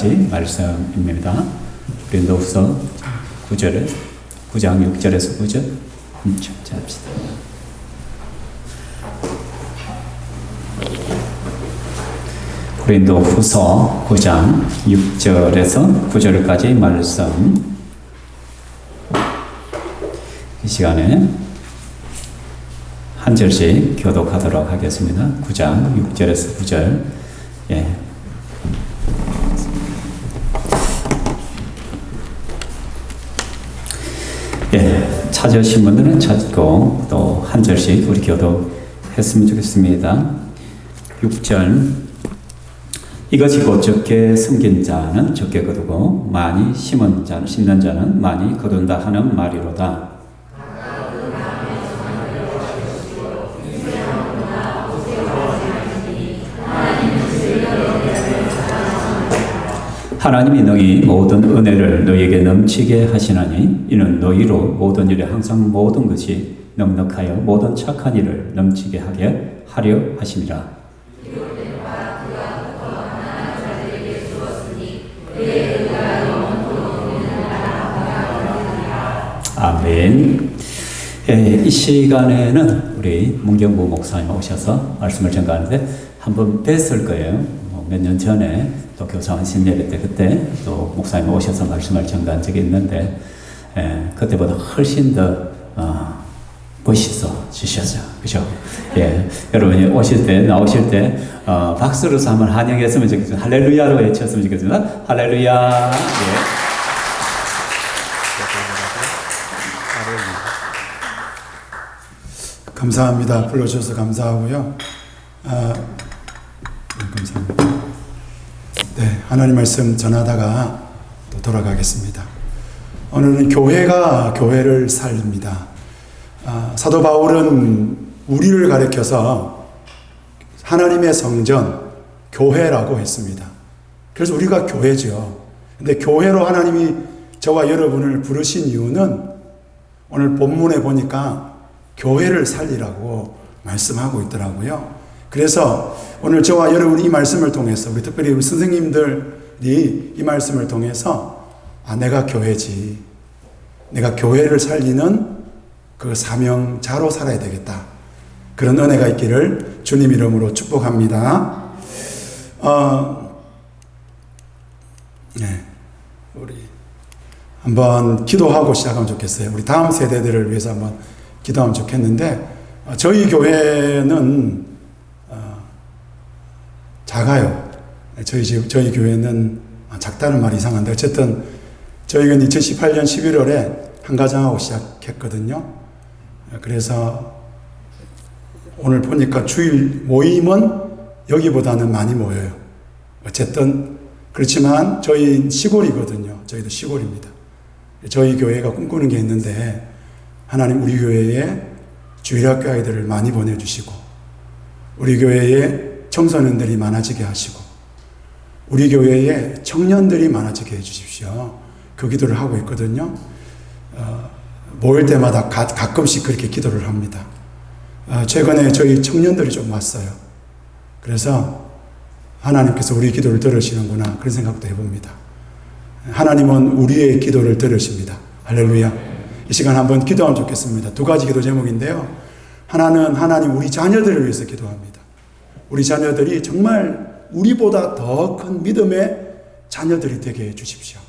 말씀입니다. 고린도후서 9장 6절에서 9절 합시다. 고린도후서 9장 6절에서 9절까지 말씀, 이 시간에 한 절씩 교독하도록 하겠습니다. 9장 6절에서 9절. 찾으신 분들은 찾고 또 한 절씩 우리 교독했으면 좋겠습니다. 6절. 이것이 곧 적게 섬긴 자는 적게 거두고 많이 심는 자는 많이 거둔다 하는 말이로다. 하나님이 너희 모든 은혜를 너희에게 넘치게 하시나니 이는 너희로 모든 일에 항상 모든 것이 넉넉하여 모든 착한 일을 넘치게 하게 하려 하심이라. 아멘. 이 시간에는 우리 문경부 목사님 오셔서 말씀을 전가하는데 한번 뵀을 거예요. 몇 년 전에 또 교사원 신예배 때 그때 또 목사님 오셔서 말씀을 전가한 적이 있는데, 그때보다 훨씬 더 멋있어지셨죠. 그죠? 여러분이 나오실 때 박수로서 한번 환영했으면 좋겠습니다. 할렐루야로 외쳤으면 좋겠습니다. 할렐루야. 감사합니다. 불러주셔서 감사하고요. 감사합니다. 하나님 말씀 전하다가 또 돌아가겠습니다. 오늘은 교회가 교회를 살립니다. 사도 바울은 우리를 가리켜서 하나님의 성전, 교회라고 했습니다. 그래서 우리가 교회죠. 근데 교회로 하나님이 저와 여러분을 부르신 이유는 오늘 본문에 보니까 교회를 살리라고 말씀하고 있더라고요. 그래서 오늘 저와 여러분이 이 말씀을 통해서, 우리 특별히 우리 선생님들이 이 말씀을 통해서 내가 교회지, 내가 교회를 살리는 그 사명자로 살아야 되겠다, 그런 은혜가 있기를 주님 이름으로 축복합니다. 우리 한번 기도하고 시작하면 좋겠어요. 우리 다음 세대들을 위해서 한번 기도하면 좋겠는데, 저희 교회는 작아요. 저희 교회는 작다는 말이 이상한데, 어쨌든 저희는 2018년 11월에 한가장하고 시작했거든요. 그래서 오늘 보니까 주일 모임은 여기보다는 많이 모여요. 어쨌든 그렇지만 저희 시골이거든요. 저희도 시골입니다. 저희 교회가 꿈꾸는 게 있는데, 하나님 우리 교회에 주일학교 아이들을 많이 보내주시고, 우리 교회에 청소년들이 많아지게 하시고, 우리 교회에 청년들이 많아지게 해주십시오. 그 기도를 하고 있거든요. 모일 때마다 가끔씩 그렇게 기도를 합니다. 최근에 저희 청년들이 좀 왔어요. 그래서 하나님께서 우리 기도를 들으시는구나, 그런 생각도 해봅니다. 하나님은 우리의 기도를 들으십니다. 할렐루야. 이 시간 한번 기도하면 좋겠습니다. 두 가지 기도 제목인데요. 하나는 하나님 우리 자녀들을 위해서 기도합니다. 우리 자녀들이 정말 우리보다 더 큰 믿음의 자녀들이 되게 해주십시오.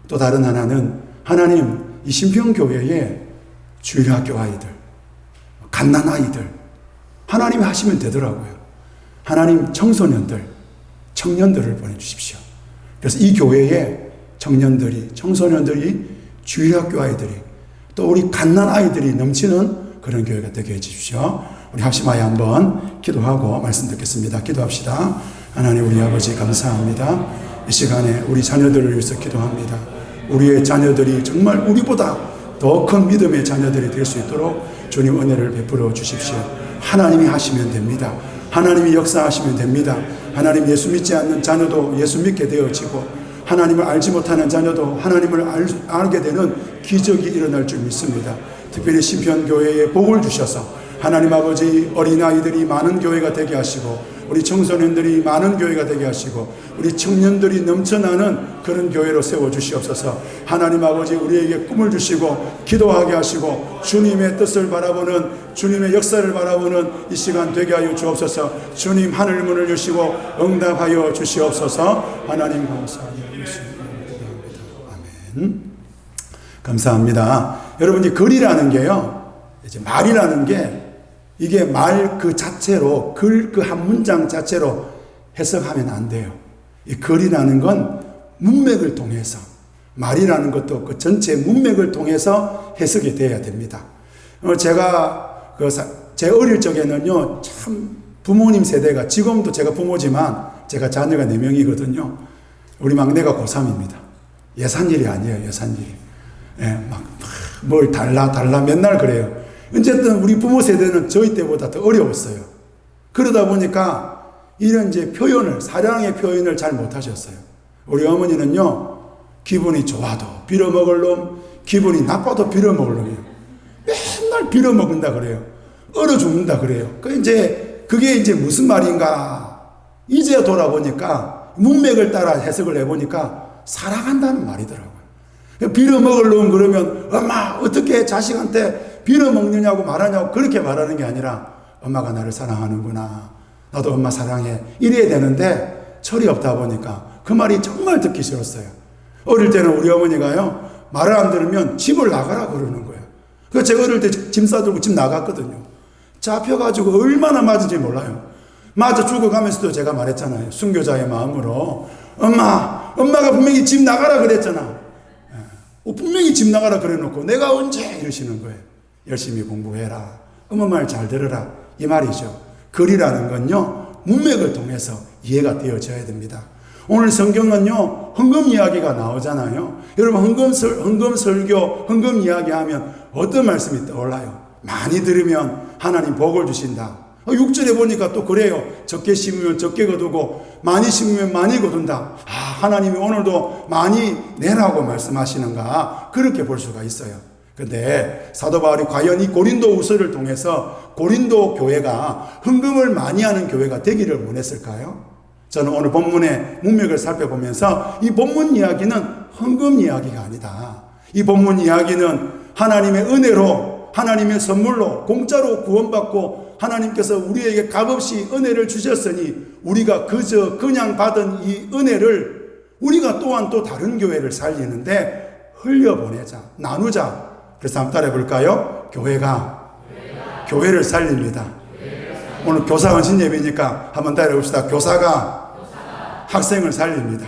또 다른 하나는 하나님 이 신평교회에 주일학교 아이들, 갓난 아이들, 하나님이 하시면 되더라고요. 하나님 청소년들, 청년들을 보내주십시오. 그래서 이 교회에 청년들이, 청소년들이, 주일학교 아이들이, 또 우리 갓난 아이들이 넘치는 그런 교회가 되게 해주십시오. 우리 합심하여 한번 기도하고 말씀 듣겠습니다. 기도합시다. 하나님 우리 아버지 감사합니다. 이 시간에 우리 자녀들을 위해서 기도합니다. 우리의 자녀들이 정말 우리보다 더 큰 믿음의 자녀들이 될 수 있도록 주님 은혜를 베풀어 주십시오. 하나님이 하시면 됩니다. 하나님이 역사하시면 됩니다. 하나님 예수 믿지 않는 자녀도 예수 믿게 되어지고, 하나님을 알지 못하는 자녀도 하나님을 알게 되는 기적이 일어날 줄 믿습니다. 특별히 신편교회에 복을 주셔서 하나님 아버지 어린아이들이 많은 교회가 되게 하시고, 우리 청소년들이 많은 교회가 되게 하시고 우리 청년들이 넘쳐나는 그런 교회로 세워주시옵소서. 하나님 아버지, 우리에게 꿈을 주시고 기도하게 하시고 주님의 뜻을 바라보는, 주님의 역사를 바라보는 이 시간 되게 하여 주옵소서. 주님 하늘 문을 여시고 응답하여 주시옵소서. 하나님 감사하며 아멘. 감사합니다. 여러분, 이 글이라는 게요, 이제 말이라는 게, 이게 말 그 자체로, 글 그 한 문장 자체로 해석하면 안 돼요. 이 글이라는 건 문맥을 통해서, 말이라는 것도 그 전체 문맥을 통해서 해석이 돼야 됩니다. 제가 제 어릴 적에는요, 참 부모님 세대가, 지금도 제가 부모지만 제가 자녀가 4명이거든요. 우리 막내가 고3입니다. 예산일이 아니에요, 예산일이. 예, 뭘 달라 맨날 그래요. 어쨌든 우리 부모 세대는 저희 때보다 더 어려웠어요. 그러다 보니까 이런 이제 표현을, 사랑의 표현을 잘 못하셨어요. 우리 어머니는요, 기분이 좋아도 빌어먹을 놈, 기분이 나빠도 빌어먹을 놈이에요. 맨날 빌어먹는다 그래요. 얼어 죽는다 그래요. 그게 이제 무슨 말인가. 이제 돌아보니까 문맥을 따라 해석을 해보니까 사랑한다는 말이더라고요. 빌어먹을 놈 그러면 엄마 어떻게 자식한테 빌어먹느냐고 말하냐고 그렇게 말하는 게 아니라 엄마가 나를 사랑하는구나, 나도 엄마 사랑해, 이래야 되는데 철이 없다 보니까 그 말이 정말 듣기 싫었어요. 어릴 때는 우리 어머니가요, 말을 안 들으면 집을 나가라 그러는 거예요. 그래서 제가 어릴 때 짐 싸들고 집 나갔거든요. 잡혀가지고 얼마나 맞은지 몰라요. 맞아 죽어가면서도 제가 말했잖아요. 순교자의 마음으로 엄마가 분명히 집 나가라 그랬잖아. 분명히 집 나가라 그래놓고 내가 언제 이러시는 거예요. 열심히 공부해라, 엄마 말 잘 들어라, 이 말이죠. 글이라는 건요, 문맥을 통해서 이해가 되어져야 됩니다. 오늘 성경은요, 헌금 이야기가 나오잖아요. 여러분, 헌금 설교, 헌금 이야기하면 어떤 말씀이 떠올라요? 많이 들으면 하나님 복을 주신다. 6절에 보니까 또 그래요. 적게 심으면 적게 거두고 많이 심으면 많이 거둔다. 하나님이 오늘도 많이 내라고 말씀하시는가, 그렇게 볼 수가 있어요. 근데 사도 바울이 과연 이 고린도 후서를 통해서 고린도 교회가 헌금을 많이 하는 교회가 되기를 원했을까요? 저는 오늘 본문의 문맥을 살펴보면서 이 본문 이야기는 헌금 이야기가 아니다. 이 본문 이야기는 하나님의 은혜로, 하나님의 선물로, 공짜로 구원받고 하나님께서 우리에게 값없이 은혜를 주셨으니 우리가 그냥 받은 이 은혜를 우리가 또한 또 다른 교회를 살리는데 흘려보내자, 나누자. 그래서 한번 따라해 볼까요? 교회가 교회를 살립니다. 오늘 교사 헌신 예배니까 한번 따라해 봅시다. 교사가 학생을 살립니다.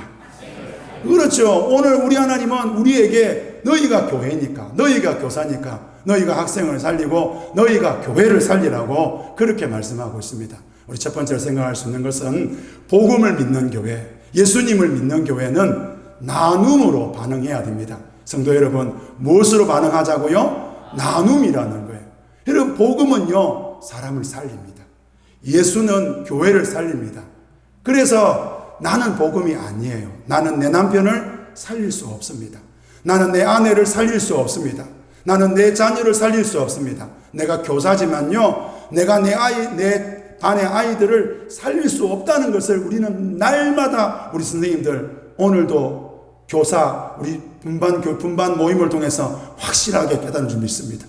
그렇죠. 오늘 우리 하나님은 우리에게 너희가 교회니까, 너희가 교사니까 너희가 학생을 살리고 너희가 교회를 살리라고 그렇게 말씀하고 있습니다. 우리 첫 번째로 생각할 수 있는 것은 복음을 믿는 교회, 예수님을 믿는 교회는 나눔으로 반응해야 됩니다. 성도 여러분, 무엇으로 반응하자고요? 나눔이라는 거예요. 여러분, 복음은요, 사람을 살립니다. 예수는 교회를 살립니다. 그래서 나는 복음이 아니에요. 나는 내 남편을 살릴 수 없습니다. 나는 내 아내를 살릴 수 없습니다. 나는 내 자녀를 살릴 수 없습니다. 내가 교사지만요, 내가 내 반의 아이들을 살릴 수 없다는 것을 우리는 날마다 우리 선생님들, 오늘도 교사, 우리 분반 모임을 통해서 확실하게 깨달은 줄 믿습니다.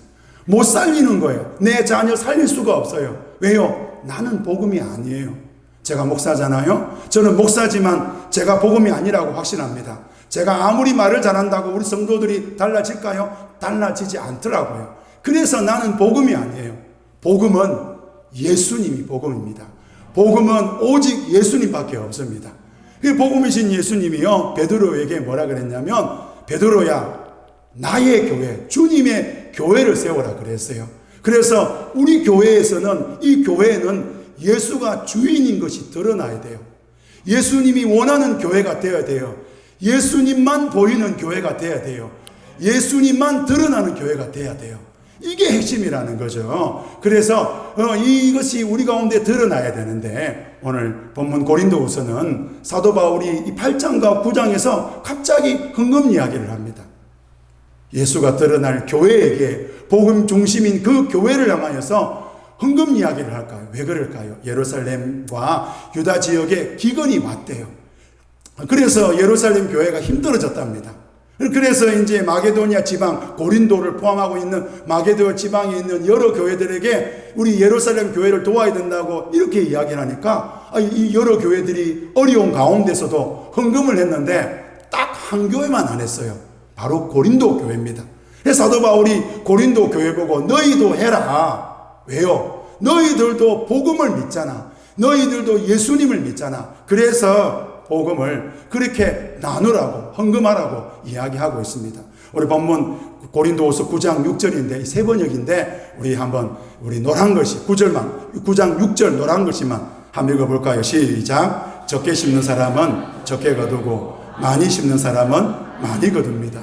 못 살리는 거예요. 내 자녀 살릴 수가 없어요. 왜요? 나는 복음이 아니에요. 제가 목사잖아요. 저는 목사지만 제가 복음이 아니라고 확신합니다. 제가 아무리 말을 잘한다고 우리 성도들이 달라질까요? 달라지지 않더라고요. 그래서 나는 복음이 아니에요. 복음은 예수님이 복음입니다. 복음은 오직 예수님밖에 없습니다. 그 복음이신 예수님이요, 베드로에게 뭐라 그랬냐면, 베드로야, 나의 교회, 주님의 교회를 세워라 그랬어요. 그래서 우리 교회에서는, 이 교회는 예수가 주인인 것이 드러나야 돼요. 예수님이 원하는 교회가 되어야 돼요. 예수님만 보이는 교회가 되어야 돼요. 예수님만 드러나는 교회가 되어야 돼요. 이게 핵심이라는 거죠. 그래서 이것이 우리 가운데 드러나야 되는데, 오늘 본문 고린도후서는 사도 바울이 이 8장과 9장에서 갑자기 헌금 이야기를 합니다. 예수가 드러날 교회에게, 복음 중심인 그 교회를 향하여서 헌금 이야기를 할까요? 왜 그럴까요? 예루살렘과 유다 지역에 기근이 왔대요. 그래서 예루살렘 교회가 힘들어졌답니다. 그래서 이제 마게도니아 지방, 고린도를 포함하고 있는 마게도니아 지방에 있는 여러 교회들에게 우리 예루살렘 교회를 도와야 된다고 이렇게 이야기를 하니까 이 여러 교회들이 어려운 가운데서도 헌금을 했는데 딱 한 교회만 안 했어요. 바로 고린도 교회입니다. 그래서 사도 바울이 고린도 교회 보고 너희도 해라. 왜요? 너희들도 복음을 믿잖아. 너희들도 예수님을 믿잖아. 그래서 복음을 그렇게 나누라고, 헌금하라고 이야기하고 있습니다. 우리 본문 고린도후서 9장 6절인데 세 번역인데 우리 노란 글씨 9장 6절 노란 글씨만 한번 읽어볼까요? 시작. 적게 심는 사람은 적게 거두고 많이 심는 사람은 많이 거둡니다.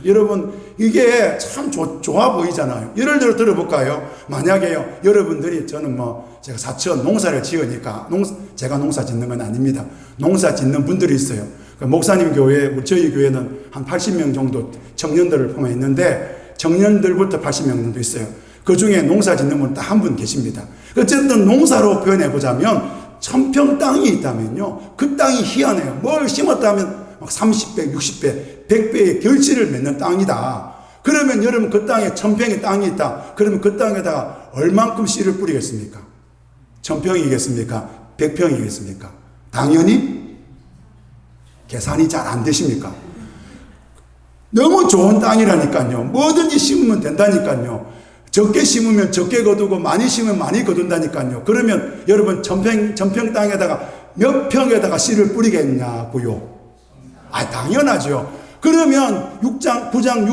여러분 이게 참 좋아 보이잖아요. 예를 들어 들어볼까요? 만약에요 여러분들이 저는 제가 사천 농사를 지으니까 제가 농사 짓는 건 아닙니다. 농사 짓는 분들이 있어요. 목사님 교회, 저희 교회는 한 80명 정도 청년들을 포함해 있는데 청년들부터 80명 정도 있어요. 그 중에 농사 짓는 분 딱 한 분 계십니다. 어쨌든 농사로 표현해 보자면 1000평 땅이 있다면요 그 땅이 희한해요. 뭘 심었다면 막 30배, 60배, 100배의 결실을 맺는 땅이다. 그러면 여러분 그 땅에 1000평의 땅이 있다. 그러면 그 땅에다가 얼만큼 씨를 뿌리겠습니까? 1000평이겠습니까? 100평이겠습니까? 당연히 계산이 잘 안 되십니까? 너무 좋은 땅이라니까요. 뭐든지 심으면 된다니까요. 적게 심으면 적게 거두고 많이 심으면 많이 거둔다니까요. 그러면 여러분 1000평 땅에다가 몇 평에다가 씨를 뿌리겠냐고요. 당연하죠. 그러면 9장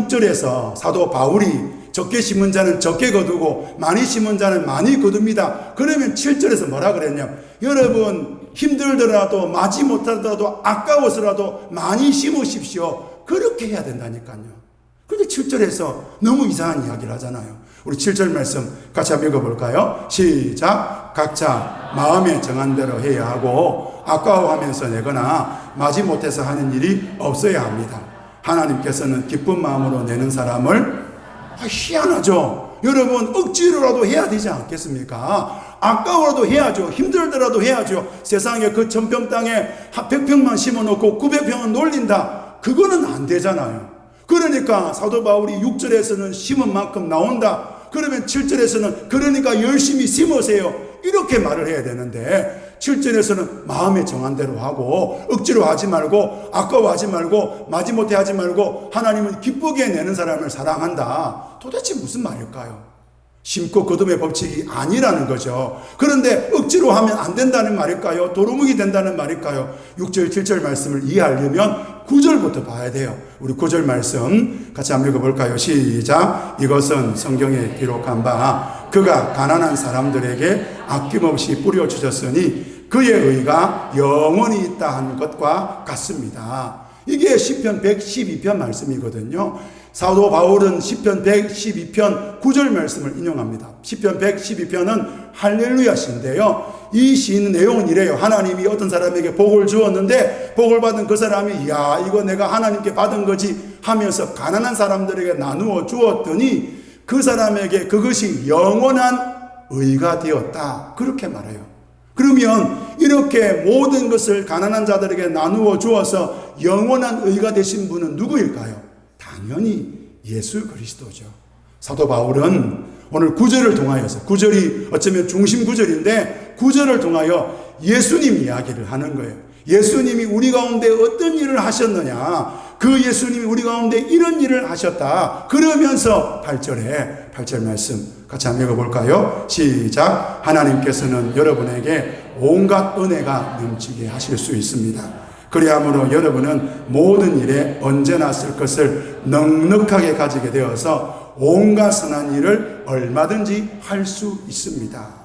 6절에서 사도 바울이 적게 심은 자는 적게 거두고 많이 심은 자는 많이 거둡니다. 그러면 7절에서 뭐라 그랬냐? 여러분 힘들더라도 마지 못하더라도 아까워서라도 많이 심으십시오. 그렇게 해야 된다니까요. 그런데 7절에서 너무 이상한 이야기를 하잖아요. 우리 7절 말씀 같이 한번 읽어볼까요? 시작. 각자 마음에 정한 대로 해야 하고 아까워하면서 내거나 마지 못해서 하는 일이 없어야 합니다. 하나님께서는 기쁜 마음으로 내는 사람을 희한하죠. 여러분 억지로라도 해야 되지 않겠습니까? 아까워도 해야죠. 힘들더라도 해야죠. 세상에 그 1000평 땅에 100평만 심어놓고 900평은 놀린다. 그거는 안 되잖아요. 그러니까 사도 바울이 6절에서는 심은 만큼 나온다. 그러면 7절에서는 그러니까 열심히 심으세요. 이렇게 말을 해야 되는데 7절에서는 마음에 정한 대로 하고 억지로 하지 말고 아까워하지 말고 마지못해 하지 말고 하나님은 기쁘게 내는 사람을 사랑한다. 도대체 무슨 말일까요? 심고 거둠의 법칙이 아니라는 거죠. 그런데 억지로 하면 안 된다는 말일까요? 도루묵이 된다는 말일까요? 6절 7절 말씀을 이해하려면 9절부터 봐야 돼요. 우리 9절 말씀 같이 한번 읽어볼까요? 시작. 이것은 성경에 기록한 바 그가 가난한 사람들에게 아낌없이 뿌려주셨으니 그의 의가 영원히 있다 한 것과 같습니다. 이게 시편 112편 말씀이거든요. 사도 바울은 시편 112편 9절 말씀을 인용합니다. 시편 112편은 할렐루야 시인데요. 이 시인 내용은 이래요. 하나님이 어떤 사람에게 복을 주었는데 복을 받은 그 사람이 야 이거 내가 하나님께 받은 거지 하면서 가난한 사람들에게 나누어 주었더니 그 사람에게 그것이 영원한 의가 되었다. 그렇게 말해요. 그러면 이렇게 모든 것을 가난한 자들에게 나누어 주어서 영원한 의가 되신 분은 누구일까요? 당연히 예수 그리스도죠. 사도 바울은 오늘 9절을 통하여서 9절이 어쩌면 중심 9절인데 9절을 통하여 예수님 이야기를 하는 거예요. 예수님이 우리 가운데 어떤 일을 하셨느냐, 그 예수님이 우리 가운데 이런 일을 하셨다. 그러면서 8절 말씀 같이 한번 읽어볼까요? 시작. 하나님께서는 여러분에게 온갖 은혜가 넘치게 하실 수 있습니다. 그리함으로 여러분은 모든 일에 언제나 쓸 것을 넉넉하게 가지게 되어서 온갖 선한 일을 얼마든지 할 수 있습니다.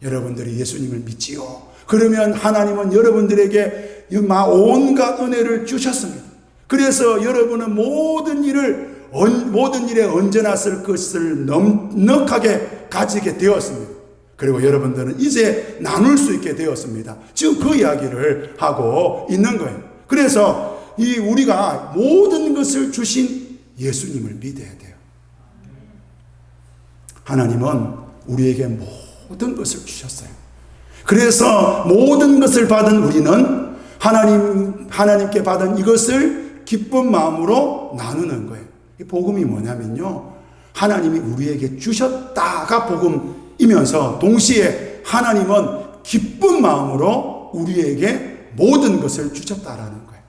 여러분들이 예수님을 믿지요. 그러면 하나님은 여러분들에게 온갖 은혜를 주셨습니다. 그래서 여러분은 모든 일에 언제나 쓸 것을 넉넉하게 가지게 되었습니다. 그리고 여러분들은 이제 나눌 수 있게 되었습니다. 지금 그 이야기를 하고 있는 거예요. 그래서 우리가 모든 것을 주신 예수님을 믿어야 돼요. 하나님은 우리에게 모든 것을 주셨어요. 그래서 모든 것을 받은 우리는 하나님께 받은 이것을 기쁜 마음으로 나누는 거예요. 이 복음이 뭐냐면요, 하나님이 우리에게 주셨다가 복음이면서 동시에 하나님은 기쁜 마음으로 우리에게 모든 것을 주셨다라는 거예요.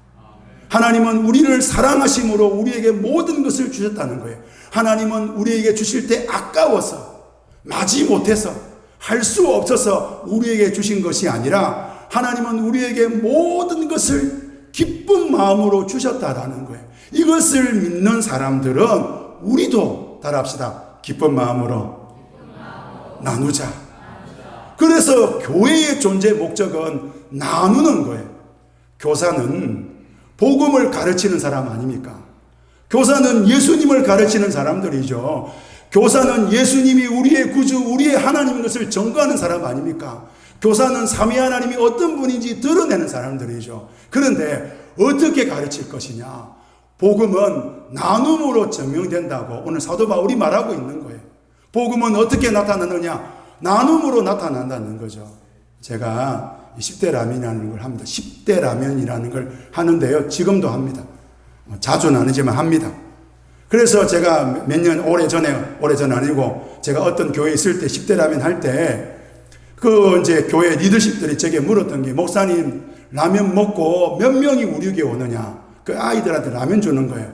하나님은 우리를 사랑하심으로 우리에게 모든 것을 주셨다는 거예요. 하나님은 우리에게 주실 때 아까워서, 마지 못해서, 할 수 없어서 우리에게 주신 것이 아니라 하나님은 우리에게 모든 것을 기쁜 마음으로 주셨다라는 거예요. 이것을 믿는 사람들은 우리도 따라합시다. 기쁜 마음으로 나누자. 그래서 교회의 존재 목적은 나누는 거예요. 교사는 복음을 가르치는 사람 아닙니까? 교사는 예수님을 가르치는 사람들이죠. 교사는 예수님이 우리의 구주, 우리의 하나님인 것을 전가하는 사람 아닙니까? 교사는 삼위 하나님이 어떤 분인지 드러내는 사람들이죠. 그런데 어떻게 가르칠 것이냐? 복음은 나눔으로 증명된다고 오늘 사도 바울이 말하고 있는 거예요. 복음은 어떻게 나타나느냐? 나눔으로 나타난다는 거죠. 제가 10대 라면이라는 걸 합니다. 10대 라면이라는 걸 하는데요. 지금도 합니다. 자주는 아니지만 합니다. 그래서 제가 몇 년, 오래전 아니고, 제가 어떤 교회에 있을 때 10대 라면 할 때, 이제 교회 리더십들이 제게 물었던 게, 목사님, 라면 먹고 몇 명이 우리에게 오느냐? 그 아이들한테 라면 주는 거예요.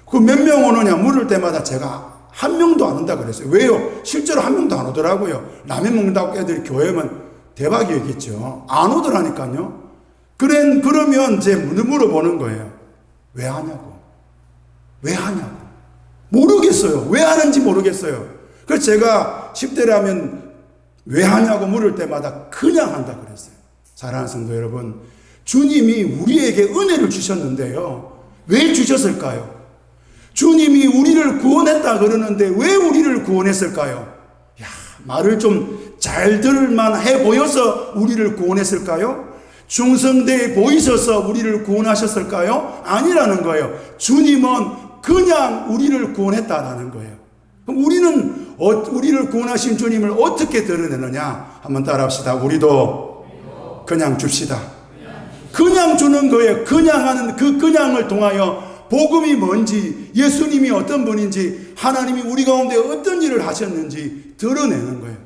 그 몇 명 오느냐 물을 때마다 제가 한 명도 안 온다 그랬어요. 왜요? 실제로 한 명도 안 오더라고요. 라면 먹는다고 애들이 교회 오면 대박이겠죠. 안 오더라니까요. 그러면 이제 물어보는 거예요. 왜 하냐고. 왜 하냐고. 모르겠어요. 왜 하는지 모르겠어요. 그래서 제가 10대라면 왜 하냐고 물을 때마다 그냥 한다 그랬어요. 사랑하는 성도 여러분, 주님이 우리에게 은혜를 주셨는데요. 왜 주셨을까요? 주님이 우리를 구원했다 그러는데 왜 우리를 구원했을까요? 말을 좀 잘 들을만 해 보여서 우리를 구원했을까요? 중성되어 보이셔서 우리를 구원하셨을까요? 아니라는 거예요. 주님은 그냥 우리를 구원했다라는 거예요. 그럼 우리를 구원하신 주님을 어떻게 드러내느냐? 한번 따라합시다. 우리도 그냥 줍시다. 그냥 주는 거예요. 그냥 하는 그 그냥을 통하여 복음이 뭔지, 예수님이 어떤 분인지, 하나님이 우리 가운데 어떤 일을 하셨는지 드러내는 거예요.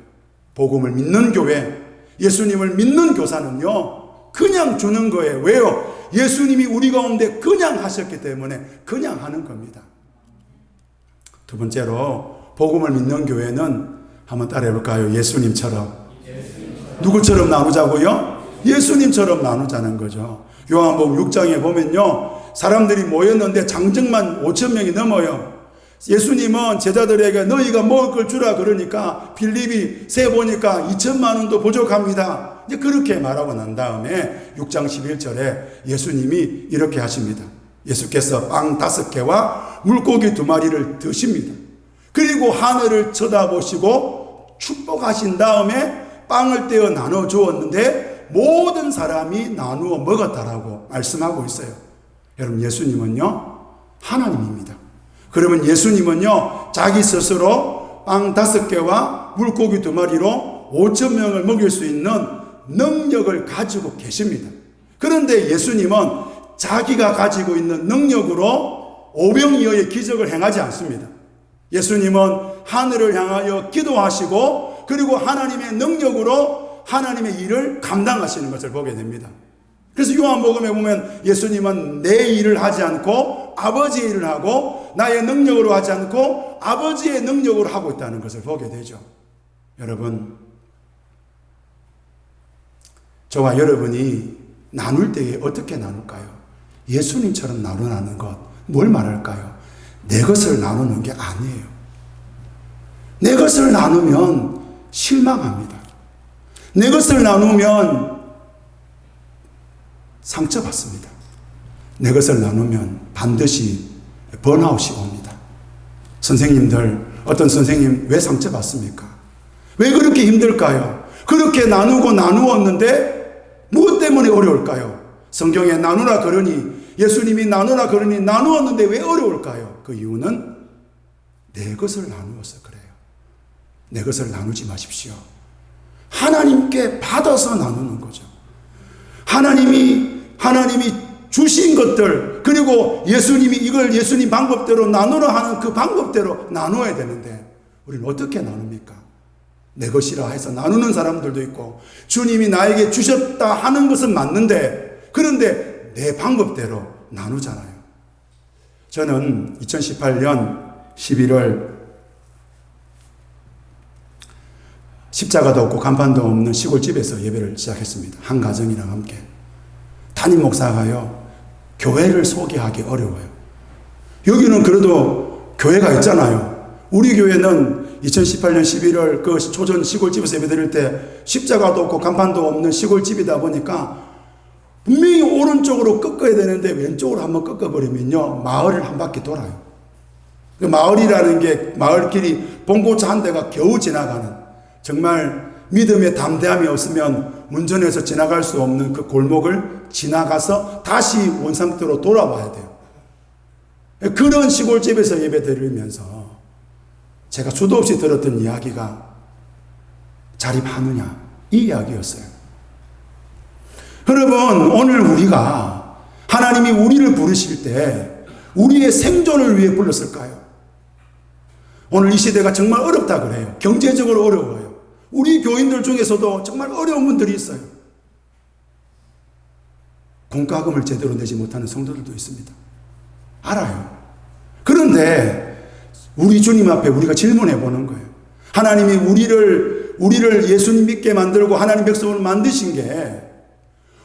복음을 믿는 교회, 예수님을 믿는 교사는요, 그냥 주는 거예요. 왜요? 예수님이 우리 가운데 그냥 하셨기 때문에 그냥 하는 겁니다. 두 번째로, 복음을 믿는 교회는 한번 따라해 볼까요? 예수님처럼. 누구처럼 나누자고요? 예수님처럼 나누자는 거죠. 요한복음 6장에 보면요, 사람들이 모였는데 장정만 5,000명이 넘어요. 예수님은 제자들에게 너희가 먹을 걸 주라 그러니까 빌립이 세보니까 2,000만 원도 부족합니다. 이제 그렇게 말하고 난 다음에 6장 11절에 예수님이 이렇게 하십니다. 예수께서 빵 5개와 물고기 2마리를 드십니다. 그리고 하늘을 쳐다보시고 축복하신 다음에 빵을 떼어 나눠 주었는데 모든 사람이 나누어 먹었다라고 말씀하고 있어요. 여러분, 예수님은요, 하나님입니다. 그러면 예수님은요, 자기 스스로 빵 5개와 물고기 2마리로 5,000명을 먹일 수 있는 능력을 가지고 계십니다. 그런데 예수님은 자기가 가지고 있는 능력으로 오병이어의 기적을 행하지 않습니다. 예수님은 하늘을 향하여 기도하시고 그리고 하나님의 능력으로 하나님의 일을 감당하시는 것을 보게 됩니다. 그래서 요한복음에 보면 예수님은 내 일을 하지 않고 아버지의 일을 하고 나의 능력으로 하지 않고 아버지의 능력으로 하고 있다는 것을 보게 되죠. 여러분, 저와 여러분이 나눌 때에 어떻게 나눌까요? 예수님처럼 나누는 것, 뭘 말할까요? 내 것을 나누는 게 아니에요. 내 것을 나누면 실망합니다. 내 것을 나누면 상처받습니다. 내 것을 나누면 반드시 번아웃이 옵니다. 선생님들, 어떤 선생님 왜 상처받습니까? 왜 그렇게 힘들까요? 그렇게 나누었는데 무엇 때문에 어려울까요? 성경에 나누라 그러니, 예수님이 나누라 그러니 나누었는데 왜 어려울까요? 그 이유는 내 것을 나누어서 그래요. 내 것을 나누지 마십시오. 하나님께 받아서 나누는 거죠. 하나님이 주신 것들, 그리고 예수님이 이걸 예수님 방법대로 나누라 하는 그 방법대로 나누어야 되는데, 우리는 어떻게 나눕니까? 내 것이라 해서 나누는 사람들도 있고, 주님이 나에게 주셨다 하는 것은 맞는데, 그런데 내 방법대로 나누잖아요. 저는 2018년 11월 십자가도 없고 간판도 없는 시골집에서 예배를 시작했습니다. 한 가정이랑 함께. 담임 목사가요, 교회를 소개하기 어려워요. 여기는 그래도 교회가 있잖아요. 우리 교회는 2018년 11월 그 초전 시골집에서 예배 드릴 때 십자가도 없고 간판도 없는 시골집이다 보니까 분명히 오른쪽으로 꺾어야 되는데 왼쪽으로 한번 꺾어버리면요, 마을을 한 바퀴 돌아요. 그 마을이라는 게, 마을길이 봉고차 한 대가 겨우 지나가는, 정말 믿음의 담대함이 없으면 운전해서 지나갈 수 없는 그 골목을 지나가서 다시 원상태로 돌아와야 돼요. 그런 시골집에서 예배 드리면서 제가 수도 없이 들었던 이야기가 자립하느냐, 이 이야기였어요. 여러분, 오늘 우리가, 하나님이 우리를 부르실 때 우리의 생존을 위해 불렀을까요? 오늘 이 시대가 정말 어렵다 그래요. 경제적으로 어려워요. 우리 교인들 중에서도 정말 어려운 분들이 있어요. 공과금을 제대로 내지 못하는 성도들도 있습니다. 알아요. 그런데 우리 주님 앞에 우리가 질문해 보는 거예요. 하나님이 우리를 예수님 믿게 만들고 하나님 백성을 만드신 게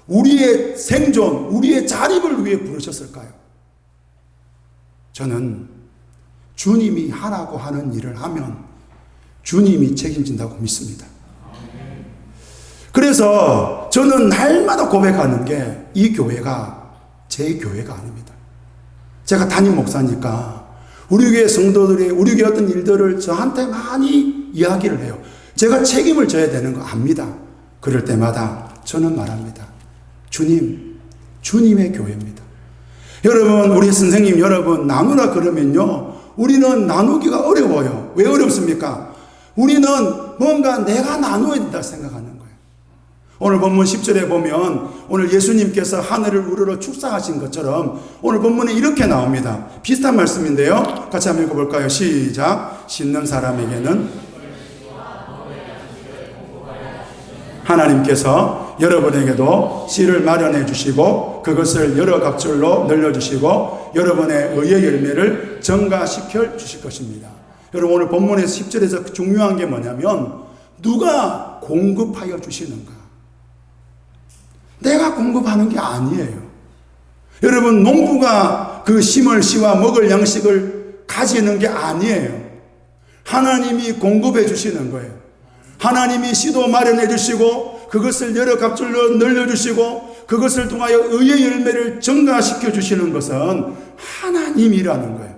우리의 생존, 우리의 자립을 위해 부르셨을까요? 저는 주님이 하라고 하는 일을 하면 주님이 책임진다고 믿습니다. 그래서 저는 날마다 고백하는 게 이 교회가 제 교회가 아닙니다. 제가 담임 목사니까 우리 교회 성도들이 우리 교회 어떤 일들을 저한테 많이 이야기를 해요. 제가 책임을 져야 되는 거 압니다. 그럴 때마다 저는 말합니다. 주님의 교회입니다. 여러분, 우리 선생님 여러분, 나누라 그러면요, 우리는 나누기가 어려워요. 왜 어렵습니까? 우리는 뭔가 내가 나누어야 된다 생각하는 거예요. 오늘 본문 10절에 보면 오늘 예수님께서 하늘을 우러러 축사하신 것처럼 오늘 본문에 이렇게 나옵니다. 비슷한 말씀인데요. 같이 한번 읽어볼까요? 시작. 심는 사람에게는 하나님께서 여러분에게도 씨를 마련해 주시고 그것을 여러 각절로 늘려주시고 여러분의 의의 열매를 증가시켜 주실 것입니다. 여러분, 오늘 본문에서 10절에서 중요한 게 뭐냐면 누가 공급하여 주시는가? 내가 공급하는 게 아니에요. 여러분, 농부가 그 심을 씨와 먹을 양식을 가지는 게 아니에요. 하나님이 공급해 주시는 거예요. 하나님이 씨도 마련해 주시고 그것을 여러 각절로 늘려주시고 그것을 통하여 의의 열매를 증가시켜 주시는 것은 하나님이라는 거예요.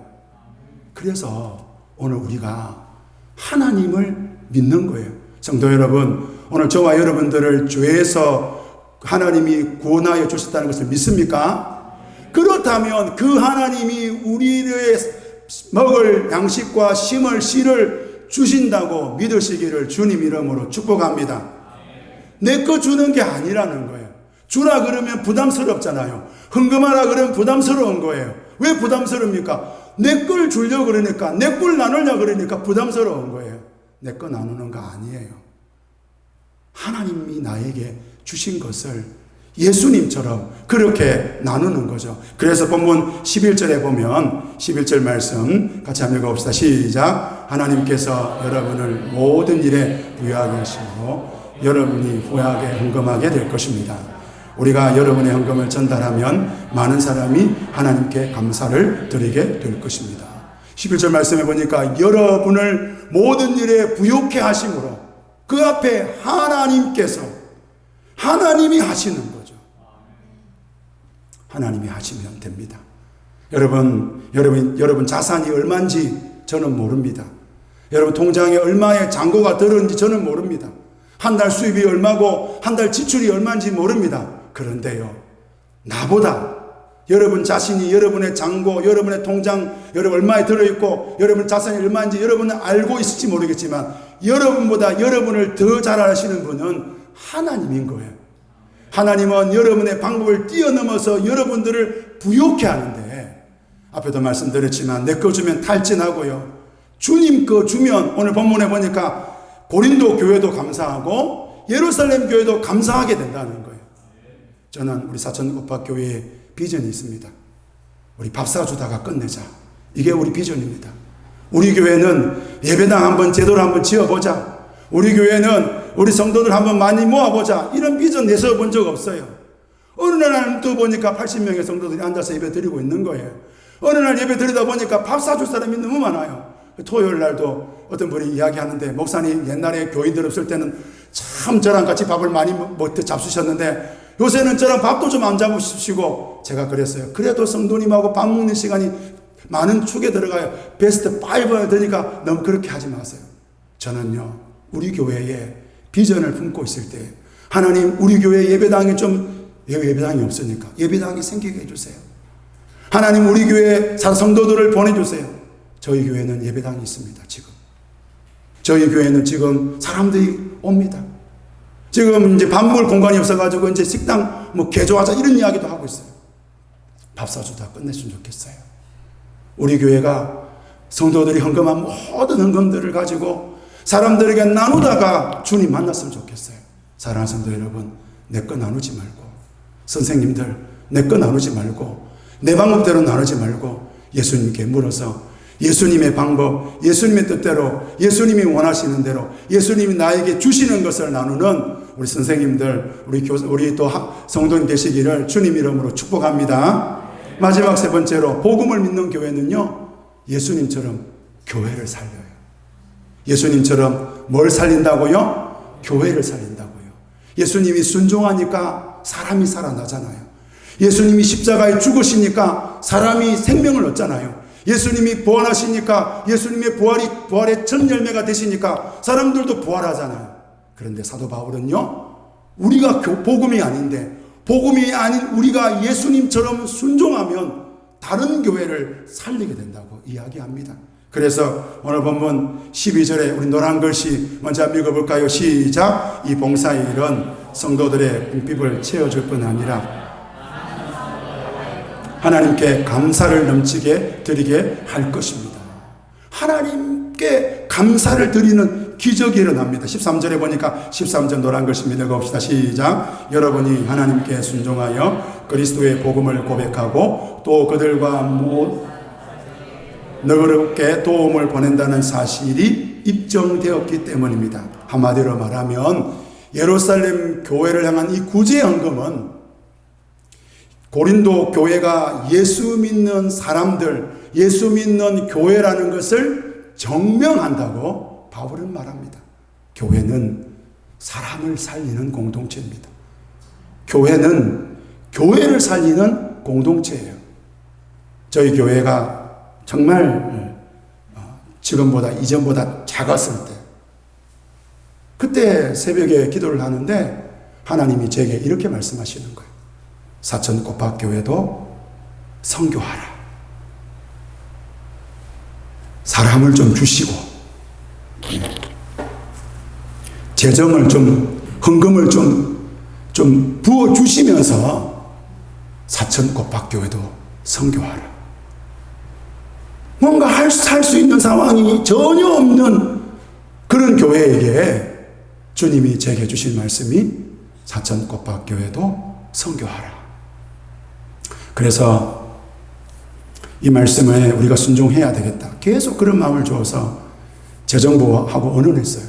그래서 오늘 우리가 하나님을 믿는 거예요. 성도 여러분, 오늘 저와 여러분들을 죄에서 하나님이 구원하여 주셨다는 것을 믿습니까? 그렇다면 그 하나님이 우리의 먹을 양식과 심을 씨를 주신다고 믿으시기를 주님 이름으로 축복합니다. 내 거 주는 게 아니라는 거예요. 주라 그러면 부담스럽잖아요. 헌금하라 그러면 부담스러운 거예요. 왜 부담스럽니까? 내 걸 주려고 그러니까, 내 걸 나누려고 그러니까 부담스러운 거예요. 내 거 나누는 거 아니에요. 하나님이 나에게 주신 것을 예수님처럼 그렇게 나누는 거죠. 그래서 본문 11절에 보면 11절 말씀 같이 한번 읽어봅시다. 시작. 하나님께서 여러분을 모든 일에 부유하게 하시고 여러분이 후하게 헌금하게 될 것입니다. 우리가 여러분의 헌금을 전달하면 많은 사람이 하나님께 감사를 드리게 될 것입니다. 11절 말씀해 보니까 여러분을 모든 일에 부유케 하심으로 그 앞에 하나님이 하시는 거죠. 하나님이 하시면 됩니다. 여러분 자산이 얼마인지 저는 모릅니다. 여러분 통장에 얼마의 잔고가 들었는지 저는 모릅니다. 한 달 수입이 얼마고 한 달 지출이 얼마인지 모릅니다. 그런데요, 나보다 여러분 자신이 여러분의 잔고, 여러분의 통장, 여러분 얼마에 들어있고 여러분 자산이 얼마인지 여러분은 알고 있을지 모르겠지만 여러분보다 여러분을 더 잘 아시는 분은 하나님인 거예요. 하나님은 여러분의 방법을 뛰어넘어서 여러분들을 부욕해 하는데, 앞에도 말씀드렸지만 내 거 주면 탈진하고요, 주님 거 주면, 오늘 본문에 보니까 고린도 교회도 감사하고 예루살렘 교회도 감사하게 된다는 거예요. 저는 우리 사천국밥교회에 비전이 있습니다. 우리 밥 사주다가 끝내자. 이게 우리 비전입니다. 우리 교회는 예배당 한번 제대로 한번 지어보자. 우리 교회는 우리 성도들 한번 많이 모아보자. 이런 비전 내세워본 적 없어요. 어느 날 또 보니까 80명의 성도들이 앉아서 예배 드리고 있는 거예요. 어느 날 예배 드리다 보니까 밥 사줄 사람이 너무 많아요. 토요일 날도 어떤 분이 이야기하는데, 목사님 옛날에 교인들 없을 때는 참 저랑 같이 밥을 많이 잡수셨는데 요새는 저랑 밥도 좀 안 잡으시고, 제가 그랬어요. 그래도 성도님하고 밥 먹는 시간이 많은 축에 들어가요. 베스트 5에 드니까 너무 그렇게 하지 마세요. 저는요, 우리 교회에 비전을 품고 있을 때, 하나님 우리 교회 예배당이 예배당이 없으니까 예배당이 생기게 해주세요. 하나님 우리 교회 성도들을 보내주세요. 저희 교회는 예배당이 있습니다. 지금 저희 교회는 지금 사람들이 옵니다. 지금 이제 밥 먹을 공간이 없어가지고 이제 식당 개조하자 이런 이야기도 하고 있어요. 밥 사주다 끝냈으면 좋겠어요. 우리 교회가 성도들이 헌금한 모든 헌금들을 가지고 사람들에게 나누다가 주님 만났으면 좋겠어요. 사랑하는 성도 여러분, 내 거 나누지 말고, 선생님들 내 거 나누지 말고, 내 방법대로 나누지 말고 예수님께 물어서 예수님의 방법, 예수님의 뜻대로, 예수님이 원하시는 대로, 예수님이 나에게 주시는 것을 나누는 우리 선생님들, 우리 또 성도님 되시기를 주님 이름으로 축복합니다. 마지막 세 번째로, 복음을 믿는 교회는요, 예수님처럼 교회를 살려요. 예수님처럼 뭘 살린다고요? 교회를 살린다고요. 예수님이 순종하니까 사람이 살아나잖아요. 예수님이 십자가에 죽으시니까 사람이 생명을 얻잖아요. 예수님이 부활하시니까, 예수님의 부활의 첫 열매가 되시니까 사람들도 부활하잖아요. 그런데 사도 바울은요, 우리가 복음이 아닌데, 복음이 아닌 우리가 예수님처럼 순종하면 다른 교회를 살리게 된다고 이야기합니다. 그래서 오늘 본문 12절에 우리 노란 글씨 먼저 읽어볼까요? 시작. 이 봉사의 일은 성도들의 궁핍을 채워줄 뿐 아니라 하나님께 감사를 넘치게 드리게 할 것입니다. 하나님께 감사를 드리는 기적이 일어납니다. 13절에 보니까 13절 노란 글씨입니다. 읽어봅시다. 시작. 여러분이 하나님께 순종하여 그리스도의 복음을 고백하고 또 그들과 너그럽게 도움을 보낸다는 사실이 입증되었기 때문입니다. 한마디로 말하면 예루살렘 교회를 향한 이 구제 헌금은 고린도 교회가 예수 믿는 사람들, 예수 믿는 교회라는 것을 증명한다고 바울은 말합니다. 교회는 사람을 살리는 공동체입니다. 교회는 교회를 살리는 공동체예요. 저희 교회가 정말 지금보다 이전보다 작았을 때, 그때 새벽에 기도를 하는데 하나님이 제게 이렇게 말씀하시는 거예요. 사천국밥교회도 선교하라. 사람을 좀 주시고 재정을 좀, 헌금을 좀 부어주시면서 사천국밥교회도 선교하라. 뭔가 할 수 있는 상황이 전혀 없는 그런 교회에게 주님이 제게 주신 말씀이 사천국밥교회도 선교하라. 그래서 이 말씀에 우리가 순종해야 되겠다. 계속 그런 마음을 주어서 재정부하고 언언했어요.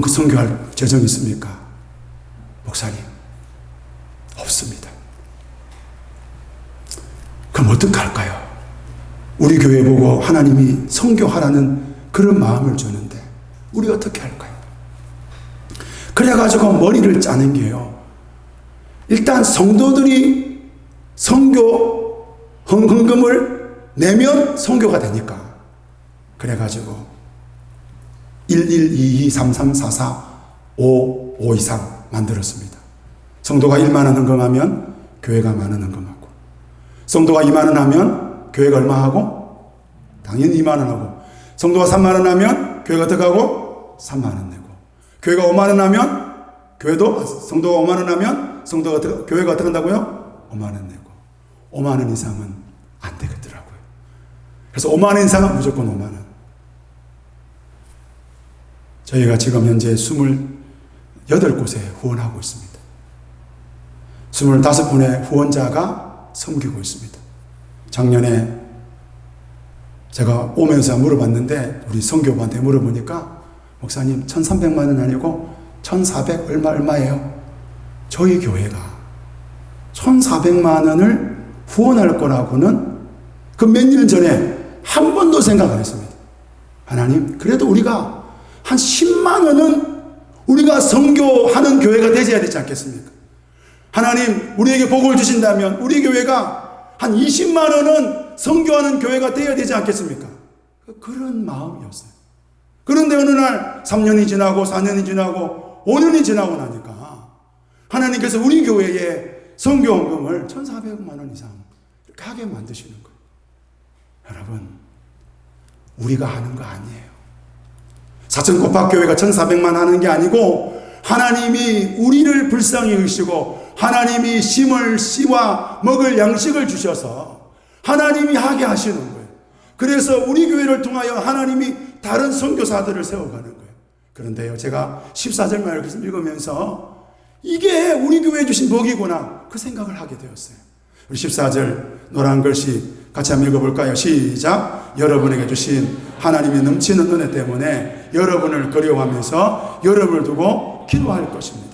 선교할 재정이 있습니까? 목사님, 없습니다. 그럼 어떻게 할까요? 우리 교회 보고 하나님이 선교하라는 그런 마음을 주는데 우리 어떻게 할까요? 그래가지고 머리를 짜는 게요, 일단 성도들이 선교 헌금을 내면 선교가 되니까, 그래가지고 1122334455 이상 만들었습니다. 성도가 1만 원 헌금하면 교회가 1만 원 헌금하고, 성도가 2만 원 하면 교회가 얼마 하고? 당연히 2만 원 하고, 성도가 3만 원 하면 교회가 어떻게 하고? 3만 원 내고. 교회가 5만 원 하면 성도가 5만 원 하면 교회가 어떻게 한다고요? 5만 원 내고. 5만 원 이상은 안 되겠더라고요. 그래서 5만 원 이상은 무조건 5만 원. 저희가 지금 현재 28곳에 후원하고 있습니다. 25분의 후원자가 섬기고 있습니다. 작년에 제가 오면서 물어봤는데, 우리 선교부한테 물어보니까, 목사님 1,300만 원 아니고 1,400 얼마예요? 저희 교회가 1,400만 원을 후원할 거라고는 그 몇 년 전에 한 번도 생각 안 했습니다. 하나님, 그래도 우리가 한 10만 원은 우리가 선교하는 교회가 되어야 되지 않겠습니까? 하나님, 우리에게 복을 주신다면 우리 교회가 한 20만 원은 선교하는 교회가 되어야 되지 않겠습니까? 그런 마음이었어요. 그런데 어느 날 3년이 지나고 4년이 지나고 5년이 지나고 나니까 하나님께서 우리 교회에 선교헌금을 1,400만 원 이상 이렇게 하게 만드시는 거예요. 여러분, 우리가 하는 거 아니에요. 사천고팍교회가 1,400만 하는 게 아니고, 하나님이 우리를 불쌍히 여기시고 하나님이 심을 씨와 먹을 양식을 주셔서 하나님이 하게 하시는 거예요. 그래서 우리 교회를 통하여 하나님이 다른 선교사들을 세워가는 거예요. 그런데요, 제가 14절 말씀을 읽으면서 이게 우리 교회에 주신 복이구나, 그 생각을 하게 되었어요. 우리 14절 노란 글씨 같이 한번 읽어볼까요? 시작. 여러분에게 주신 하나님의 넘치는 은혜 때문에 여러분을 그리워하면서 여러분을 두고 기도할 것입니다.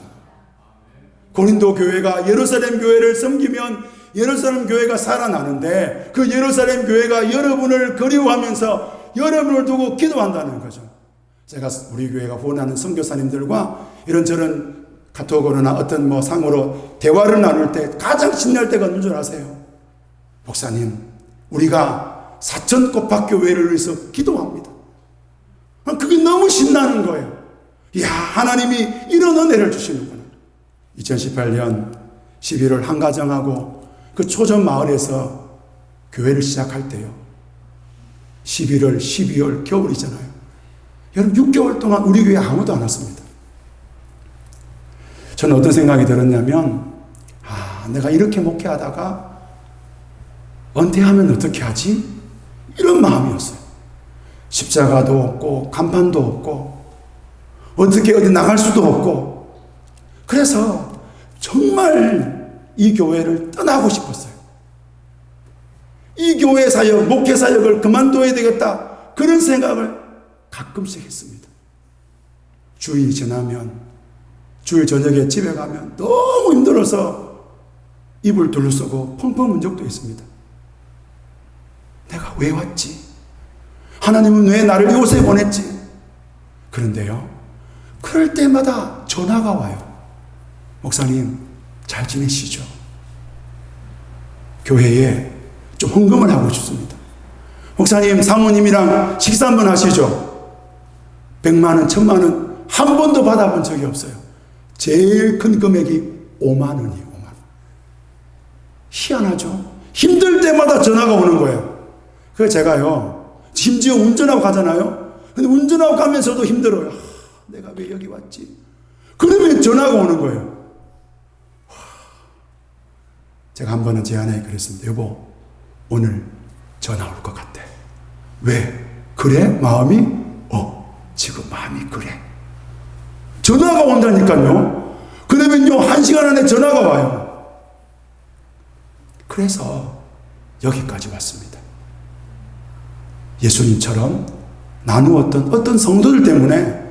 고린도 교회가 예루살렘 교회를 섬기면 예루살렘 교회가 살아나는데, 그 예루살렘 교회가 여러분을 그리워하면서 여러분을 두고 기도한다는 거죠. 제가 우리 교회가 후원하는 선교사님들과 이런저런 카톡으로나 어떤 상으로 대화를 나눌 때 가장 신날 때가 언제 줄 아세요? 목사님, 우리가 사천고팍교회를 위해서 기도합니다. 그게 너무 신나는 거예요. 이야, 하나님이 이런 은혜를 주시는구나. 2018년 11월 한가정하고 그 초전 마을에서 교회를 시작할 때요, 11월, 12월 겨울이잖아요. 여러분, 6개월 동안 우리 교회 아무도 안 왔습니다. 저는 어떤 생각이 들었냐면, 내가 이렇게 목회하다가 은퇴하면 어떻게 하지? 이런 마음이었어요. 십자가도 없고 간판도 없고 어떻게 어디 나갈 수도 없고, 그래서 정말 이 교회를 떠나고 싶었어요. 이 교회 사역, 목회 사역을 그만둬야 되겠다, 그런 생각을 가끔씩 했습니다. 주일 지나면, 주일 저녁에 집에 가면 너무 힘들어서 입을 둘러쓰고 펑펑 운 적도 있습니다. 내가 왜 왔지? 하나님은 왜 나를 이곳에 보냈지? 그런데요, 그럴 때마다 전화가 와요. 목사님, 잘 지내시죠? 교회에 좀 헌금을 하고 싶습니다. 목사님, 사모님이랑 식사 한번 하시죠? 100만 원, 1000만 원 한 번도 받아본 적이 없어요. 제일 큰 금액이 5만 원이에요. 5만 원. 희한하죠? 힘들 때마다 전화가 오는 거예요. 그래서 제가요, 심지어 운전하고 가잖아요. 근데 운전하고 가면서도 힘들어요. 내가 왜 여기 왔지? 그러면 전화가 오는 거예요. 제가 한 번은 제 아내에게 그랬습니다. 여보, 오늘 전화 올 것 같아. 왜? 그래? 마음이? 지금 마음이 그래. 전화가 온다니까요. 그러면요, 1시간 안에 전화가 와요. 그래서 여기까지 왔습니다. 예수님처럼 나누었던 어떤 성도들 때문에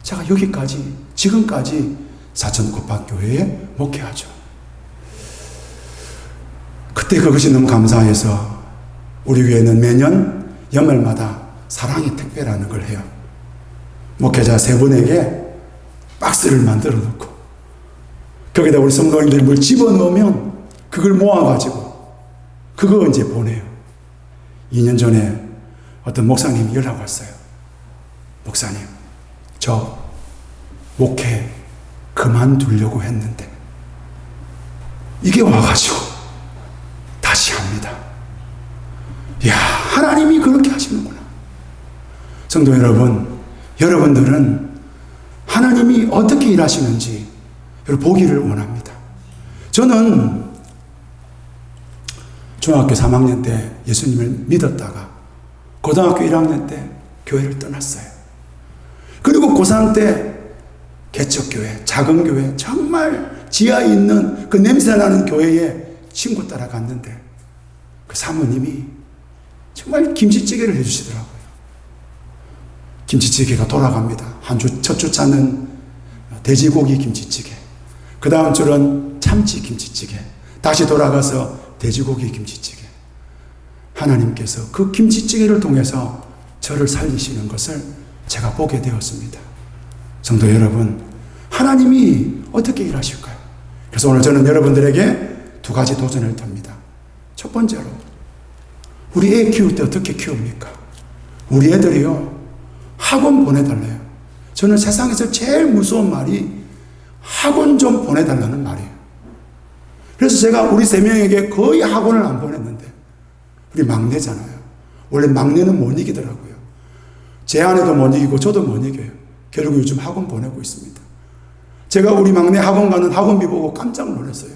제가 여기까지, 지금까지 사천고팍교회에 목회하죠. 그때 그것이 너무 감사해서 우리 교회는 매년 연말마다 사랑의 택배라는 걸 해요. 목회자 3분에게 박스를 만들어 놓고 거기다 우리 성도님들이 뭘 집어넣으면 그걸 모아가지고 그거 이제 보내요. 2년 전에 어떤 목사님이 연락 왔어요. 목사님, 저 목회 그만두려고 했는데 이게 와가지고 다시 합니다. 이야, 하나님이 그렇게 하시는구나. 성도 여러분, 여러분들은 하나님이 어떻게 일하시는지 보기를 원합니다. 저는 중학교 3학년 때 예수님을 믿었다가 고등학교 1학년 때 교회를 떠났어요. 그리고 고3 때 개척교회, 작은 교회, 정말 지하에 있는 그 냄새나는 교회에 친구 따라 갔는데 그 사모님이 정말 김치찌개를 해주시더라고요. 김치찌개가 돌아갑니다. 첫 주차는 돼지고기 김치찌개, 그 다음 주는 참치 김치찌개, 다시 돌아가서 돼지고기 김치찌개. 하나님께서 그 김치찌개를 통해서 저를 살리시는 것을 제가 보게 되었습니다. 성도 여러분, 하나님이 어떻게 일하실까요? 그래서 오늘 저는 여러분들에게 두 가지 도전을 듭니다. 첫 번째로, 우리 애 키울 때 어떻게 키웁니까? 우리 애들이요, 학원 보내달래요. 저는 세상에서 제일 무서운 말이 학원 좀 보내달라는 말이에요. 그래서 제가 우리 3명에게 거의 학원을 안 보냈는데, 우리 막내잖아요. 원래 막내는 못 이기더라고요. 제 아내도 못 이기고 저도 못 이겨요. 결국 요즘 학원 보내고 있습니다. 제가 우리 막내 학원 가는 학원비 보고 깜짝 놀랐어요.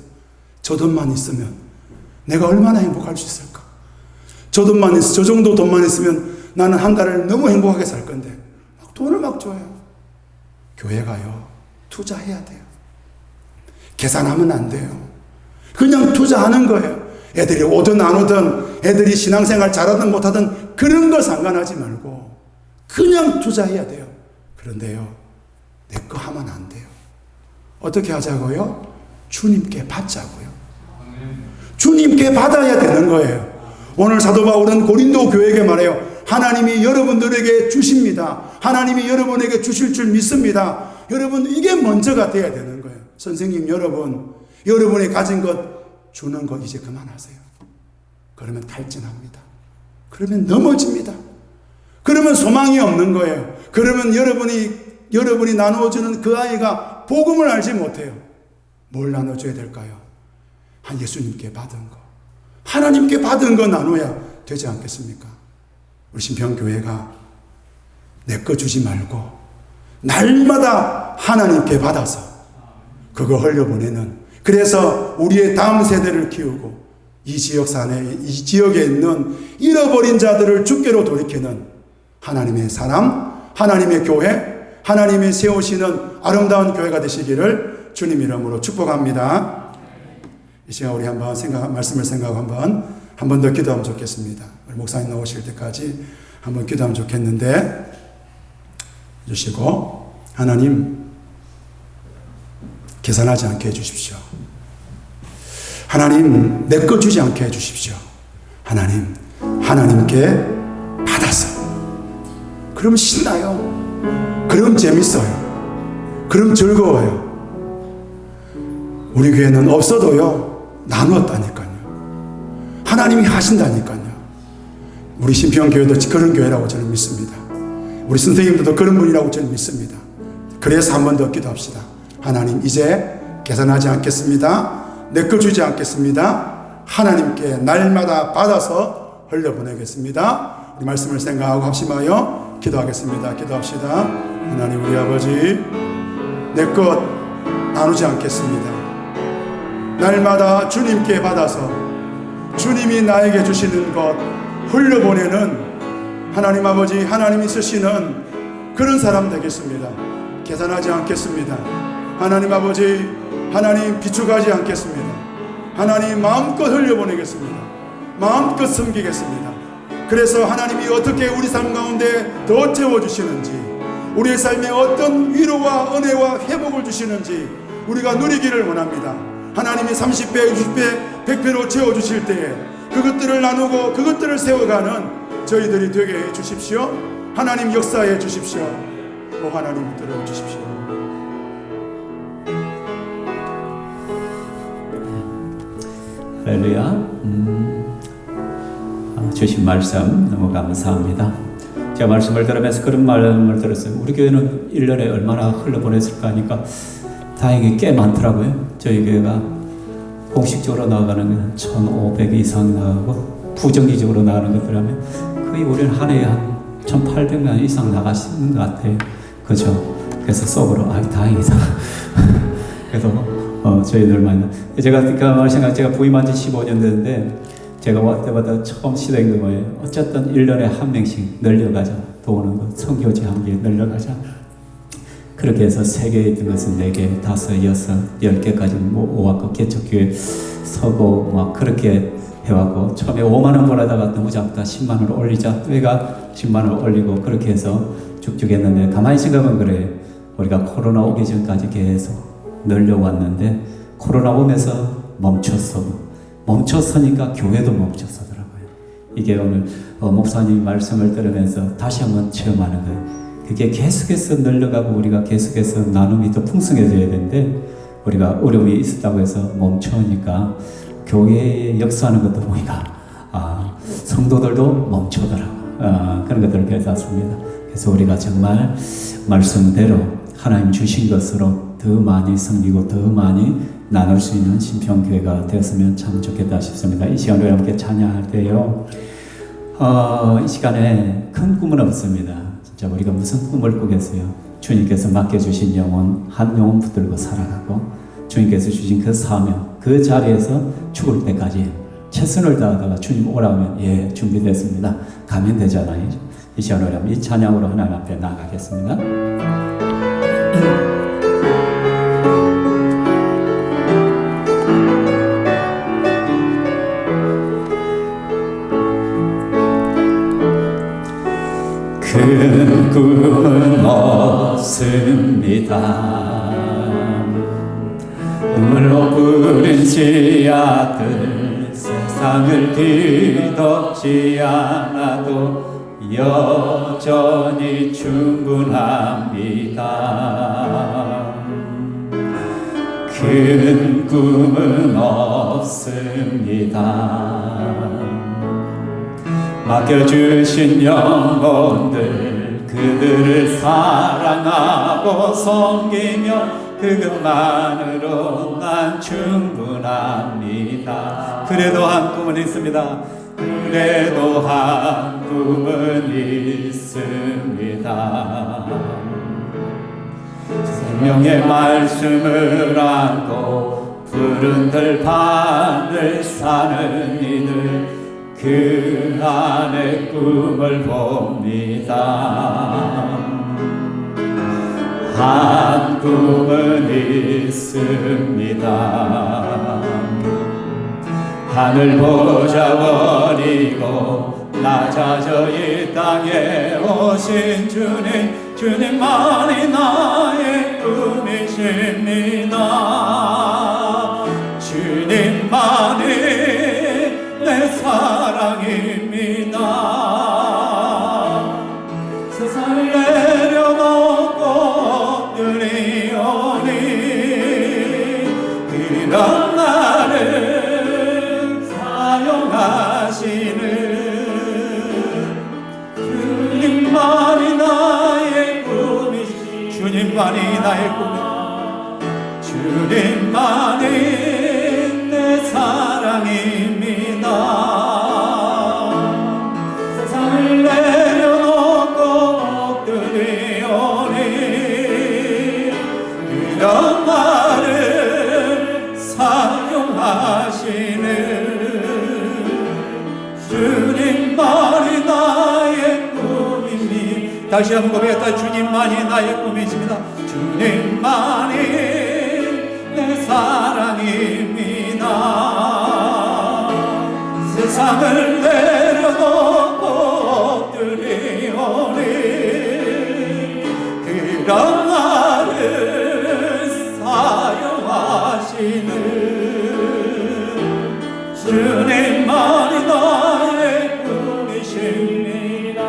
저 돈만 있으면 내가 얼마나 행복할 수 있을까? 저 정도 돈만 있으면 나는 한 달을 너무 행복하게 살 건데 막 돈을 막 줘요. 교회가요, 투자해야 돼요. 계산하면 안 돼요. 그냥 투자하는 거예요. 애들이 오든 안 오든, 애들이 신앙생활 잘하든 못하든 그런 거 상관하지 말고 그냥 투자해야 돼요. 그런데요, 내 거 하면 안 돼요. 어떻게 하자고요? 주님께 받자고요. 주님께 받아야 되는 거예요. 오늘 사도 바울은 고린도 교회에게 말해요. 하나님이 여러분들에게 주십니다. 하나님이 여러분에게 주실 줄 믿습니다. 여러분, 이게 먼저가 돼야 되는 거예요. 선생님, 여러분이 가진 것 주는 거 이제 그만하세요. 그러면 탈진합니다. 그러면 넘어집니다. 그러면 소망이 없는 거예요. 그러면 여러분이 나누어주는 그 아이가 복음을 알지 못해요. 뭘 나눠줘야 될까요? 예수님께 받은 거, 하나님께 받은 거 나눠야 되지 않겠습니까? 우리 신평교회가 내 거 주지 말고 날마다 하나님께 받아서 그거 흘려보내는, 그래서 우리의 다음 세대를 키우고 이 지역에 있는 잃어버린 자들을 주께로 돌이키는 하나님의 사람, 하나님의 교회, 하나님이 세우시는 아름다운 교회가 되시기를 주님 이름으로 축복합니다. 이 시간 우리 한번 말씀을 생각하고 한 번 더 기도하면 좋겠습니다. 우리 목사님 나오실 때까지 한번 기도하면 좋겠는데, 주시고, 하나님 계산하지 않게 해주십시오. 하나님 내 거 주지 않게 해주십시오. 하나님께 받아서, 그럼 신나요. 그럼 재밌어요. 그럼 즐거워요. 우리 교회는 없어도요, 나누었다니까요. 하나님이 하신다니까요. 우리 신평교회도 그런 교회라고 저는 믿습니다. 우리 선생님들도 그런 분이라고 저는 믿습니다. 그래서 한 번 더 기도합시다. 하나님, 이제 계산하지 않겠습니다. 내 거 주지 않겠습니다. 하나님께 날마다 받아서 흘려보내겠습니다. 우리 말씀을 생각하고 합심하여 기도하겠습니다. 기도합시다. 하나님, 우리 아버지, 내 것 나누지 않겠습니다. 날마다 주님께 받아서 주님이 나에게 주시는 것 흘려보내는 하나님 아버지, 하나님이 쓰시는 그런 사람 되겠습니다. 계산하지 않겠습니다. 하나님 아버지, 하나님 비축하지 않겠습니다. 하나님 마음껏 흘려보내겠습니다. 마음껏 섬기겠습니다. 그래서 하나님이 어떻게 우리 삶 가운데 더 채워주시는지, 우리의 삶에 어떤 위로와 은혜와 회복을 주시는지 우리가 누리기를 원합니다. 하나님이 30배, 60배, 100배로 채워주실 때에 그것들을 나누고 그것들을 세워가는 저희들이 되게 해주십시오. 하나님 역사해 주십시오. 오 하나님 들어주십시오. 할렐루야. 주신 말씀 너무 감사합니다. 제가 말씀을 들으면서 그런 말을 들었어요. 우리 교회는 1년에 얼마나 흘러보냈을까 하니까 다행히 꽤 많더라고요. 저희 교회가 공식적으로 나가는 건 1,500 이상 나가고 부정기적으로 나가는 것들 하면 거의 우리는 한 해에 한 1,800명 이상 나가시는 것 같아요. 그죠? 그래서 서브로, 다행이다. 그래서, 저희들만. 제가 제가 부임한 지 15년 됐는데, 제가 왔을 때마다 처음 시도한 거예요. 어쨌든 1년에 한 명씩 늘려가자. 도는 거, 선교지 한 개 늘려가자. 그렇게 해서 3개에 있던 것은 4개, 5, 6, 10개까지 모았고, 개척교회 서고, 막 그렇게 해왔고, 처음에 5만원 벌어다가 너무 작다. 10만원을 올리자. 회가 10만원을 올리고, 그렇게 해서 쭉쭉 했는데, 가만히 생각하면 그래요. 우리가 코로나 오기 전까지 계속 늘려왔는데, 코로나 오면서 멈췄으니까 교회도 멈췄더라고요. 이게 오늘 목사님 말씀을 들으면서 다시 한번 체험하는 거예요. 그게 계속해서 늘려가고 우리가 계속해서 나눔이 더 풍성해져야 되는데 우리가 어려움이 있었다고 해서 멈추니까 교회에 역사하는 것도 보니까 성도들도 멈추더라고요. 그런 것들을 깨닫습니다. 그래서 우리가 정말 말씀대로 하나님 주신 것으로 더 많이 섬기고 더 많이 나눌 수 있는 신평교회가 되었으면 참 좋겠다 싶습니다. 이 시간에 함께 찬양할 때요. 이 시간에 큰 꿈은 없습니다. 진짜 우리가 무슨 꿈을 꾸겠어요? 주님께서 맡겨주신 영혼 한 영혼 붙들고 살아가고 주님께서 주신 그 사명 그 자리에서 죽을 때까지 최선을 다하다가 주님 오라면 예 준비됐습니다. 가면 되잖아요. 이 시간에 이 찬양으로 하나님 앞에 나가겠습니다. 큰 꿈은 없습니다. 눈물로 뿌린 씨앗들 세상을 뒤덮지 않아도 여전히 충분합니다. 큰 꿈은 없습니다. 맡겨주신 영혼들 그들을 사랑하고 섬기며 그것만으로 난 충분합니다. 그래도 한 꿈은 있습니다. 그래도 한 꿈은 있습니다. 생명의 말씀을 안고 푸른 들판을 사는 이들 그 안에 꿈을 봅니다. 한 꿈은 있습니다. 하늘 보자 버리고 낮아져 이 땅에 오신 주님 주님만이 나의 꿈이십니다. 주님만이 내 사랑입니다. 세상을 내려놓고 엎드리오니 이런 나를 사용하시는 주님만이 나의 꿈이시 주님만이 나의 꿈 주님만이 내 사랑입니다. 세상을 내려놓고 엎드리오니 이런 나를 사용하시는 주님만이 나의 꿈입니다. 다시 한번 고백했다. 주님만이 나의 꿈이십니다. 주님만이 내 사랑입니다. 세상을 내려놓고 엎드리오니 그런 나를 사용하시는 주님만이 나의 꿈이십니다.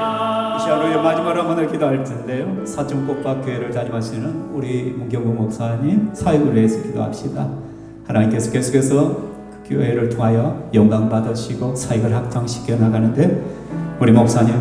이 시간으로 마지막으로 한번 기도할 텐데요. 사천꽃밭교회를 다니시는 우리 문경구 목사님 사역을 위해서 기도합시다. 하나님께서 계속해서 그 교회를 통하여 영광 받으시고 사역을 확장시켜 나가는데 우리 목사님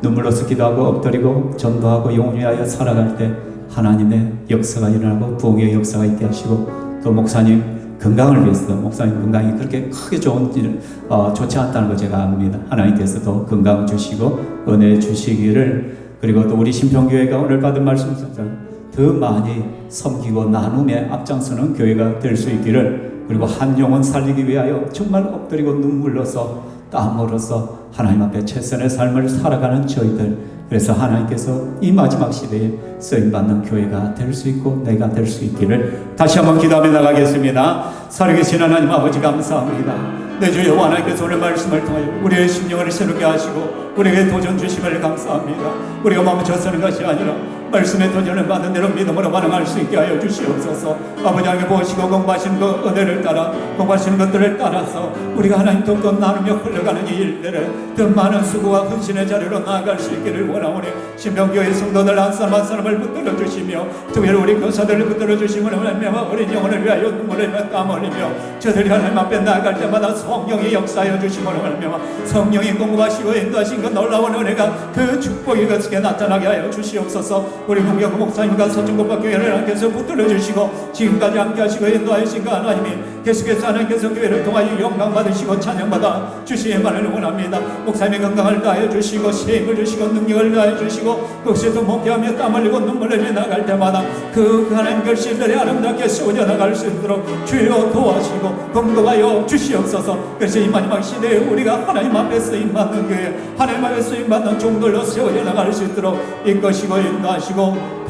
눈물로서 기도하고 엎드리고 전도하고 영혼을 위하여 살아갈 때 하나님의 역사가 일어나고 부흥의 역사가 있게 하시고 또 목사님 건강을 위해서 목사님 건강이 그렇게 크게 좋지 않다는 거 제가 압니다. 하나님께서도 건강 주시고 은혜 주시기를, 그리고 또 우리 신평교회가 오늘 받은 말씀처럼 더 많이 섬기고 나눔에 앞장서는 교회가 될 수 있기를, 그리고 한 영혼 살리기 위하여 정말 엎드리고 눈물로서 땀 흘려서 하나님 앞에 최선의 삶을 살아가는 저희들, 그래서 하나님께서 이 마지막 시대에 쓰임받는 교회가 될 수 있고 내가 될 수 있기를 다시 한번 기도하며 나가겠습니다. 살아계신 하나님 아버지 감사합니다. 내 주 여호와 하나님께서 오늘 말씀을 통하여 우리의 심령을 새롭게 하시고 우리에게 도전 주심을 감사합니다. 우리가 멈춰서는 것이 아니라 말씀의 도전을 받은 대로 믿음으로 반응할 수 있게 하여 주시옵소서. 아버지 하나님 보시고 공부하시는 그 은혜를 따라 공부하시는 것들을 따라서 우리가 하나님 돕고 나누며 흘러가는 이 일들을 더 많은 수고와 헌신의 자리로 나아갈 수 있기를 원하오니 신평교회 성도들 한 사람 한 사람을 붙들어 주시며 특별히 우리 교사들을 붙들어 주시면 하나님 어린 영혼을 위하여 눈물을 흘려 땀 흘리며 저들이 하나님 앞에 나아갈 때마다 성령이 역사하여 주시면 하나님 성령이 공부하시고 인도하신 그 놀라운 은혜가 그 축복이 그렇게 나타나게 하여 주시옵소서. 우리 문경 목사님과 서천국밥교회를 하나님께서 붙들어 주시고 지금까지 함께 하시고 인도하신 그 하나님이 계속해서 하나님께서 교회를 통하여 영광 받으시고 찬양받아 주시기만을 원합니다. 목사님의 건강을 다하여 주시고 힘을 주시고 능력을 다하여 주시고 그것에서 목회하며 땀 흘리고 눈물 흘려 나갈 때마다 그 하나님 결실들이 아름답게 세워져 나갈 수 있도록 주여 도와주시고 공급하여 주시옵소서. 그래서 이 마지막 시대에 우리가 하나님 앞에 쓰임받는 교회, 하나님 앞에 쓰임받는 종들로 세워져 나갈 수 있도록 이끄시고 인도하시고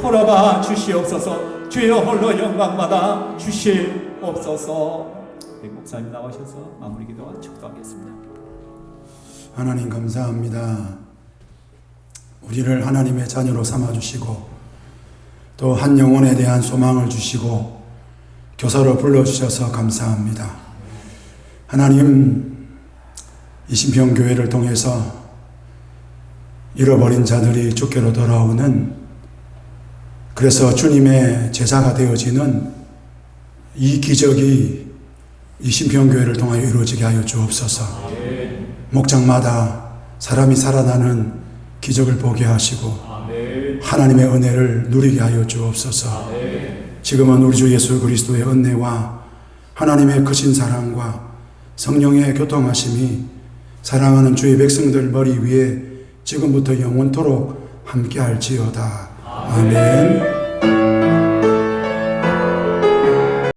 돌아봐 주시옵소서. 주여 홀로 영광받아 주시옵소서. 목사님 나오셔서 마무리 기도와 축도하겠습니다. 하나님 감사합니다. 우리를 하나님의 자녀로 삼아주시고 또 한 영혼에 대한 소망을 주시고 교사로 불러주셔서 감사합니다. 하나님, 이 신평교회를 통해서 잃어버린 자들이 주께로 돌아오는, 그래서 주님의 제자가 되어지는 이 기적이 이 신평교회를 통하여 이루어지게 하여 주옵소서. 목장마다 사람이 살아나는 기적을 보게 하시고 하나님의 은혜를 누리게 하여 주옵소서. 지금은 우리 주 예수 그리스도의 은혜와 하나님의 크신 사랑과 성령의 교통하심이 사랑하는 주의 백성들 머리 위에 지금부터 영원토록 함께할지어다. 아멘.